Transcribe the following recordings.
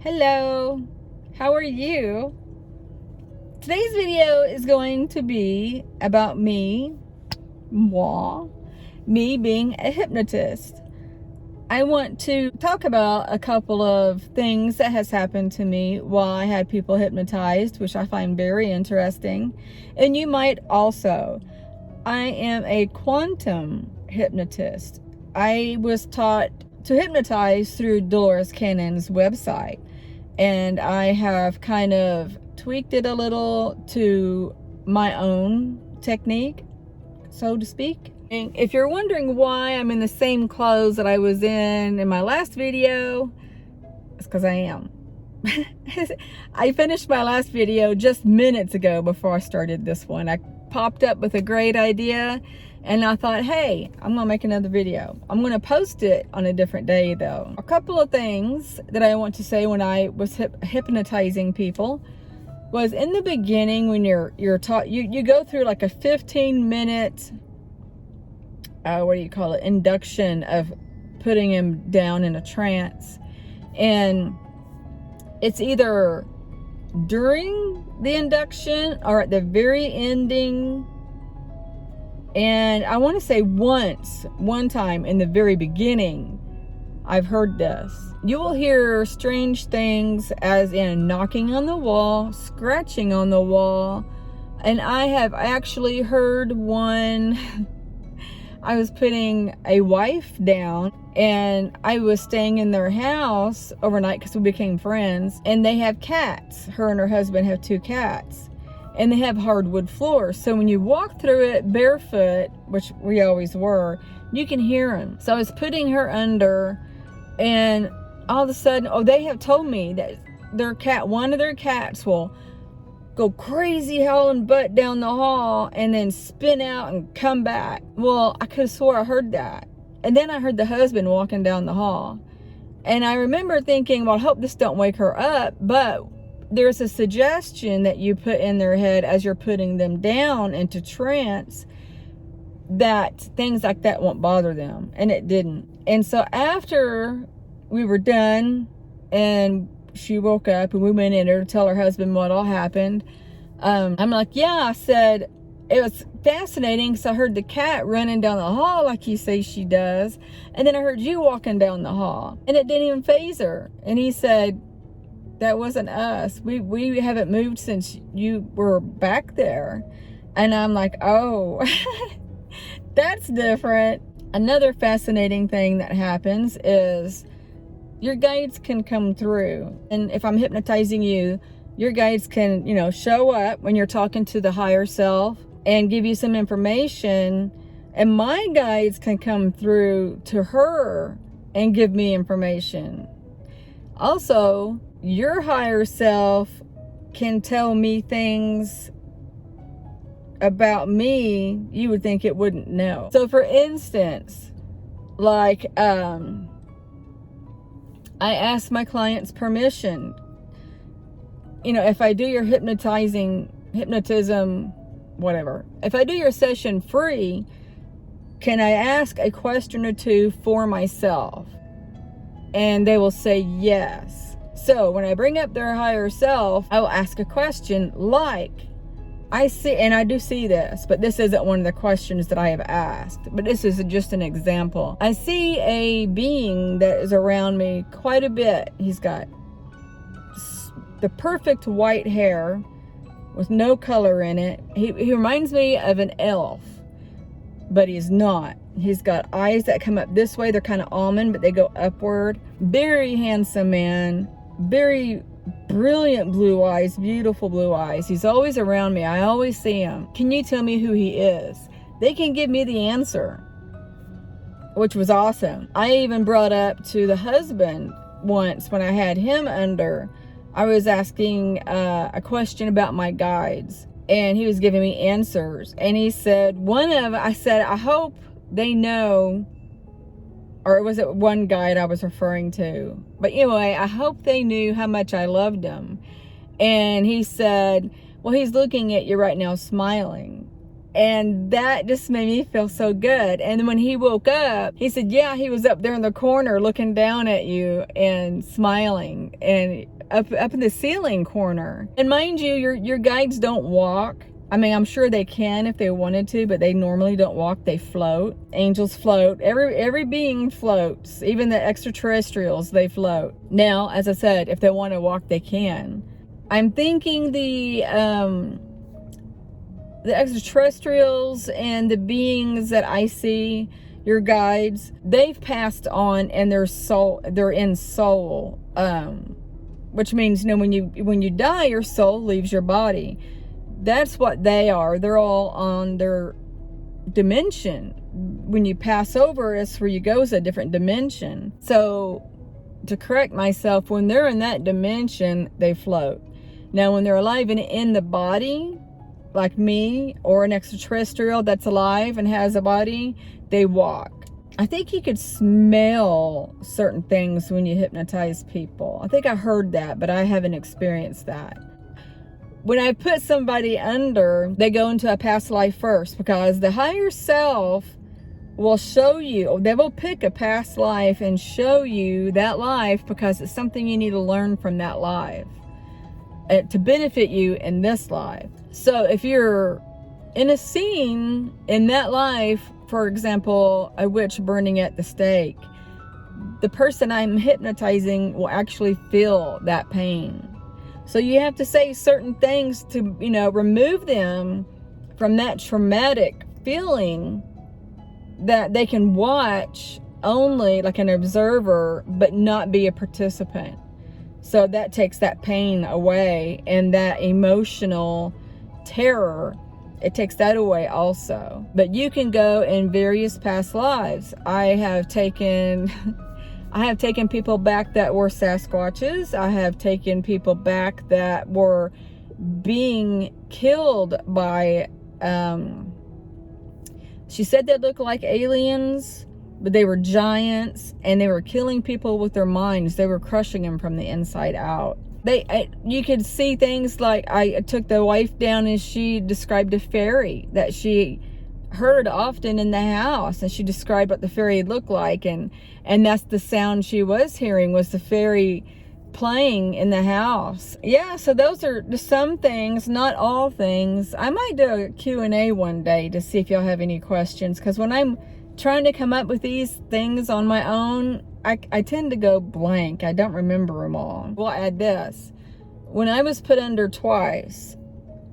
Hello, how are you? Today's video is going to be about me being a hypnotist. I want to talk about a couple of things that has happened to me while I had people hypnotized, which I find very interesting. And you might also. I am a quantum hypnotist. I was taught to hypnotize through Dolores Cannon's website, and I have kind of tweaked it a little to my own technique, so to speak. And if you're wondering why I'm in the same clothes that I was in my last video, it's because I am. I finished my last video just minutes ago before I started this one. I popped up with a great idea and I thought, hey, I'm gonna make another video. I'm gonna post it on a different day though. A couple of things that I want to say when I was hypnotizing people was, in the beginning, when you're taught, you go through like a 15-minute induction of putting him down in a trance. And it's either during the induction or at the very ending. And I want to say one time in the very beginning, I've heard this. You will hear strange things, as in knocking on the wall, scratching on the wall. And I have actually heard one. I was putting a wife down and I was staying in their house overnight because we became friends, and they have cats. Her and her husband have 2 cats, and they have hardwood floors. So when you walk through it barefoot, which we always were, you can hear them. So I was putting her under, and all of a sudden, they have told me that one of their cats will go crazy howling butt down the hall and then spin out and come back. Well, I could have swore I heard that. And then I heard the husband walking down the hall. And I remember thinking, well, I hope this don't wake her up. But there's a suggestion that you put in their head as you're putting them down into trance that things like that won't bother them. And it didn't. And so after we were done and she woke up and we went in there to tell her husband what all happened, I'm like, yeah, I said, it was fascinating because I heard the cat running down the hall like you say she does, and then I heard you walking down the hall, and it didn't even faze her. And he said, that wasn't us. We haven't moved since you were back there. And I'm like, oh, that's different. Another fascinating thing that happens is your guides can come through. And if I'm hypnotizing you, your guides can, show up when you're talking to the higher self and give you some information. And my guides can come through to her and give me information. Also, your higher self can tell me things about me you would think it wouldn't know. So for instance, like, I ask my clients permission. If I do your hypnotism, whatever, if I do your session free, can I ask a question or two for myself? And they will say yes. So when I bring up their higher self, I will ask a question like, I see, and I do see this, but this isn't one of the questions that I have asked, but this is just an example. I see a being that is around me quite a bit. He's got the perfect white hair with no color in it. He reminds me of an elf, but he's not. He's got eyes that come up this way. They're kind of almond, but they go upward. Very handsome man, very brilliant blue eyes, beautiful blue eyes. He's always around me. I always see him. Can you tell me who he is? They can give me the answer, which was awesome. I even brought up to the husband once when I had him under. I was asking a question about my guides, and he was giving me answers. And he said, I said, I hope they know, or was it one guide I was referring to? But anyway, I hope they knew how much I loved them. And he said, well, he's looking at you right now smiling. And that just made me feel so good. And then when he woke up, he said, yeah, he was up there in the corner looking down at you and smiling, and up in the ceiling corner. And mind you, your guides don't walk. I mean, I'm sure they can if they wanted to, but they normally don't walk. They float. Angels float. Every being floats. Even the extraterrestrials, they float. Now, as I said, if they want to walk, they can. I'm thinking the extraterrestrials and the beings that I see, your guides, they've passed on, and they're in soul, which means, you know, when you die, your soul leaves your body. That's what they are. They're all on their dimension. When you pass over, it's where you go, is a different dimension. So, to correct myself, when they're in that dimension, they float. Now, when they're alive and in the body, like me or an extraterrestrial that's alive and has a body, they walk. I think you could smell certain things when you hypnotize people. I think I heard that, but I haven't experienced that. When I put somebody under, they go into a past life first, because the higher self will show you, they will pick a past life and show you that life, because it's something you need to learn from that life to benefit you in this life. So if you're in a scene in that life, for example, a witch burning at the stake, the person I'm hypnotizing will actually feel that pain. So you have to say certain things to, you know, remove them from that traumatic feeling, that they can watch only like an observer, but not be a participant. So that takes that pain away, and that emotional terror, it takes that away also. But you can go in various past lives. I have taken people back that were Sasquatches. I have taken people back that were being killed by, she said they looked like aliens, but they were giants, and they were killing people with their minds. They were crushing them from the inside out. You could see things like, I took the wife down, and she described a fairy that she heard often in the house, and she described what the fairy looked like, and that's the sound she was hearing, was the fairy playing in the house. Yeah, so those are just some things, not all things. I might do a Q&A one day to see if y'all have any questions, because when I'm trying to come up with these things on my own, I tend to go blank. I don't remember them all. We'll add this. When I was put under twice,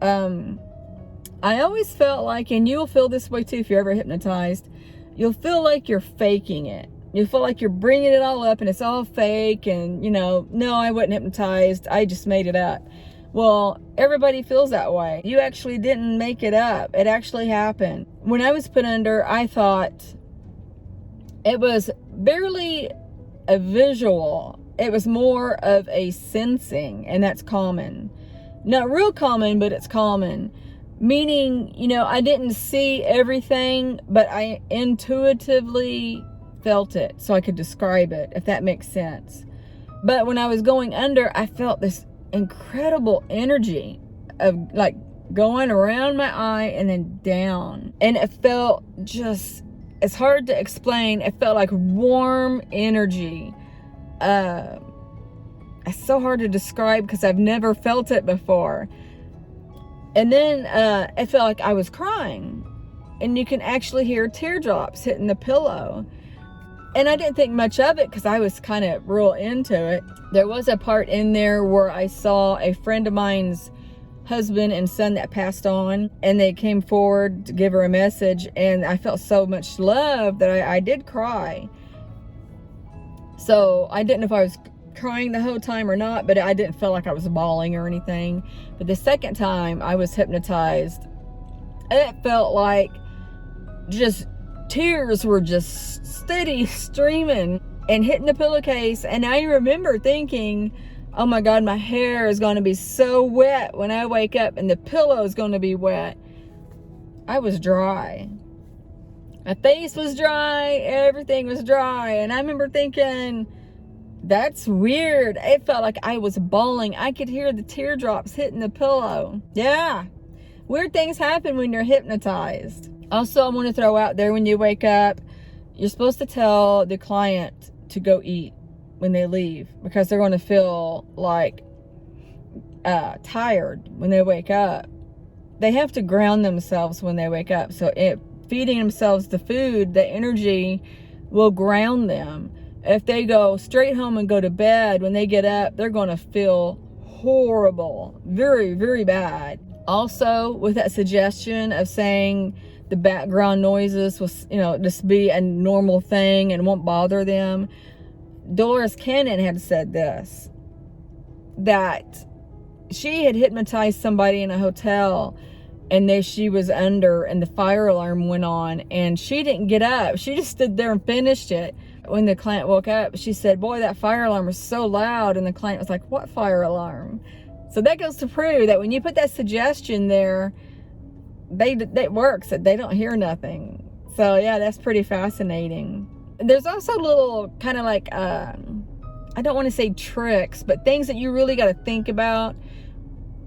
I always felt like, and you'll feel this way too if you're ever hypnotized, you'll feel like you're faking it. You feel like you're bringing it all up and it's all fake, and, you know, no, I wasn't hypnotized. I just made it up. Well, everybody feels that way. You actually didn't make it up. It actually happened. When I was put under, I thought it was barely a visual. It was more of a sensing, and that's common. Not real common, but it's common. Meaning, you know, I didn't see everything, but I intuitively felt it, so I could describe it, if that makes sense. But when I was going under, I felt this incredible energy of like going around my eye and then down. And it felt just, it's hard to explain. It felt like warm energy. It's so hard to describe because I've never felt it before. And then it felt like I was crying, and you can actually hear teardrops hitting the pillow. And I didn't think much of it because I was kind of real into it. There was a part in there where I saw a friend of mine's husband and son that passed on, and they came forward to give her a message, and I felt so much love that I did cry. So I didn't know if I was crying the whole time or not, but I didn't feel like I was bawling or anything. But the second time I was hypnotized, it felt like just tears were just steady streaming and hitting the pillowcase. And I remember thinking, oh my God, my hair is going to be so wet when I wake up, and the pillow is going to be wet. I was dry. My face was dry. Everything was dry. And I remember thinking, that's weird. It felt like I was bawling. I could hear the teardrops hitting the pillow. Yeah. Weird things happen when you're hypnotized. Also, I want to throw out there, when you wake up, you're supposed to tell the client to go eat when they leave, because they're going to feel like tired when they wake up. They have to ground themselves when they wake up. So feeding themselves the food, the energy will ground them. If they go straight home and go to bed, when they get up, they're going to feel horrible, very, very bad. Also, with that suggestion of saying the background noises will, just be a normal thing and won't bother them, Dolores Cannon had said this, that she had hypnotized somebody in a hotel, and she was under, and the fire alarm went on, and she didn't get up. She just stood there and finished it. When the client woke up, she said, boy, that fire alarm was so loud. And the client was like, what fire alarm? So that goes to prove that when you put that suggestion there, it works, that they don't hear nothing. So yeah, that's pretty fascinating. There's also little kind of like, I don't want to say tricks, but things that you really got to think about.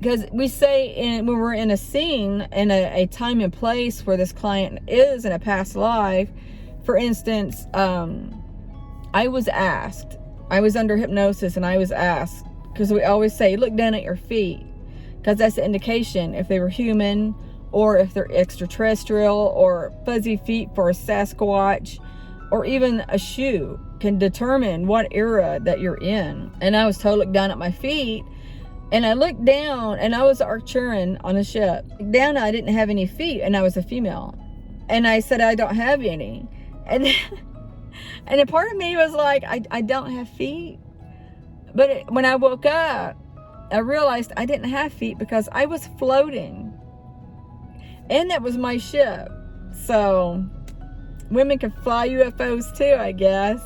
Because we say when we're in a scene, in a time and place where this client is in a past life, for instance, I was under hypnosis, and I was asked, because we always say, look down at your feet, because that's the indication if they were human, or if they're extraterrestrial, or fuzzy feet for a Sasquatch, or even a shoe can determine what era that you're in. And I was told, look down at my feet. And I looked down, and I was Arcturan on a ship. Down, I didn't have any feet, and I was a female. And I said, I don't have any. And a part of me was like, I don't have feet. But when I woke up, I realized I didn't have feet because I was floating. And that was my ship. So women can fly UFOs too, I guess.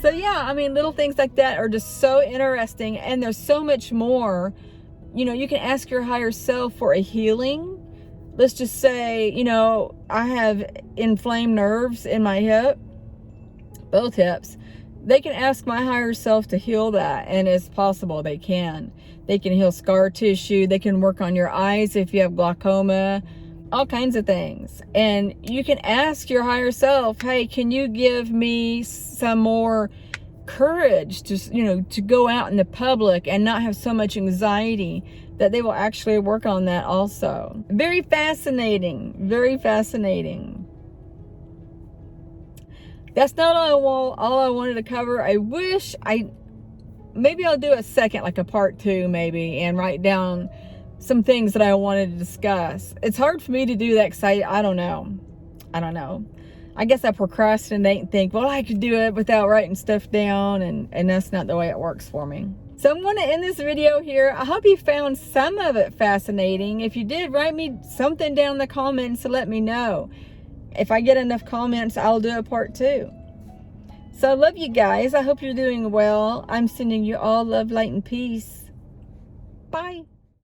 So yeah, I mean, little things like that are just so interesting. And there's so much more. You can ask your higher self for a healing. Let's just say, I have inflamed nerves in my hip, both hips. They can ask my higher self to heal that, and it's possible they can. They can heal scar tissue. They can work on your eyes if you have glaucoma, all kinds of things. And you can ask your higher self, hey, can you give me some more courage to go out in the public and not have so much anxiety, that they will actually work on that also. Very fascinating. Very fascinating. That's not all I wanted to cover. I wish maybe I'll do a second, like a part 2 maybe, and write down some things that I wanted to discuss. It's hard for me to do that because I don't know. I guess I procrastinate and think, well, I could do it without writing stuff down, and that's not the way it works for me. So I'm going to end this video here. I hope you found some of it fascinating. If you did, write me something down in the comments to let me know. If I get enough comments, I'll do a part 2. So I love you guys. I hope you're doing well. I'm sending you all love, light, and peace. Bye.